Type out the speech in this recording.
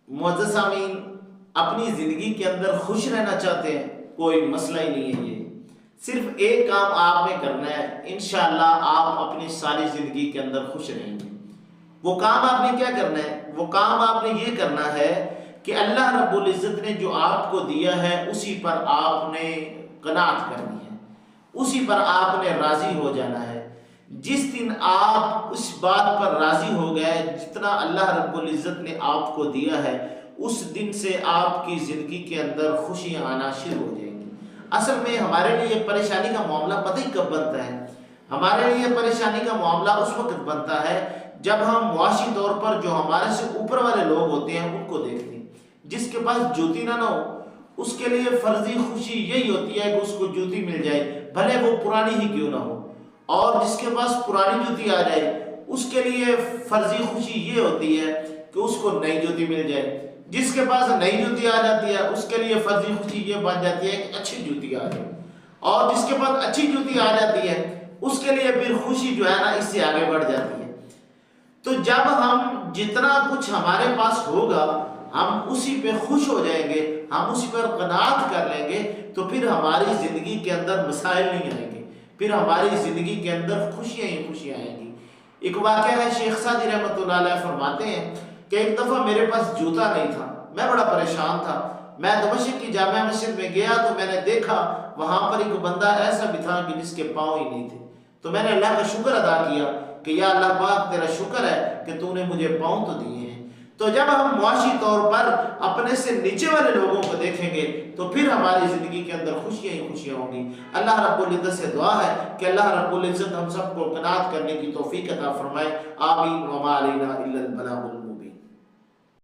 मुअज़्ज़ज़ सामीन, अपनी ज़िंदगी के अंदर खुश रहना चाहते हैं, कोई मसला ही नहीं है। ये सिर्फ एक काम आपने करना है, इंशाअल्लाह आप अपनी सारी ज़िंदगी के अंदर खुश रहेंगे। वो काम आपने क्या करना है? वो काम आपने ये करना है कि अल्लाह रब्बुल इज़्ज़त ने जो आपको दिया है उसी पर आपने कनात करनी है, उसी पर आपने राज़ी हो जाना है। जिस दिन आप उस बात पर राज़ी हो गए जितना अल्लाह रब्बुल इज़्ज़त ने आपको दिया है, उस दिन से आपकी ज़िंदगी के अंदर खुशियाँ आना शुरू हो जाएंगी। असल में हमारे लिए परेशानी का मामला पता ही कब बनता है? हमारे लिए परेशानी का मामला उस वक्त बनता है जब हम मुआशी तौर पर जो हमारे से ऊपर वाले लोग होते हैं उनको देखते हैं। जिसके पास जूती ना हो उसके लिए फर्जी खुशी यही होती है कि उसको जूती मिल जाए, भले वो पुरानी ही क्यों ना हो। और जिसके पास पुरानी जूती आ जाए उसके लिए फर्जी खुशी ये होती है कि उसको नई जूती मिल जाए। जिसके पास नई जूती आ जाती है उसके लिए फर्जी खुशी ये बन जाती है कि अच्छी जूती आ जाए। और जिसके पास अच्छी जूती आ जाती है उसके लिए फिर खुशी जो है ना इससे आगे बढ़ जाती है। तो जब हम जितना कुछ हमारे पास होगा हम उसी पे खुश हो जाएंगे, हम उसी पर कनात कर लेंगे, तो फिर हमारी जिंदगी के अंदर मसाइल नहीं आएंगे, फिर हमारी जिंदगी के अंदर खुशियां ही खुशियां आएंगी। एक वाक़या है, शेख सादी रहमतुल्लाह अलैह फरमाते हैं कि एक दफ़ा मेरे पास जूता नहीं था, मैं बड़ा परेशान था। मैं दमिश्क की जामिया मस्जिद में गया तो मैंने देखा वहां पर एक बंदा ऐसा भी था कि जिसके पाँव ही नहीं थे। तो मैंने अल्लाह का शुक्र अदा किया कि या अल्लाह पाक तेरा शुक्र है कि तूने मुझे पाँव तो दिए हैं। तो जब हम मुआशी तौर पर अपने से नीचे वाले लोगों को देखेंगे तो फिर हमारी ज़िंदगी के अंदर खुशियाँ ही खुशियाँ होंगी। अल्लाह रब्बुल इज़्ज़त से दुआ है कि अल्लाह रब्बुल इज़्ज़त हम सबको क़नाअत करने की तौफ़ीक़ अता फ़रमाए। आमीन व मा अलैना इल्लल बलागुल मुबीन।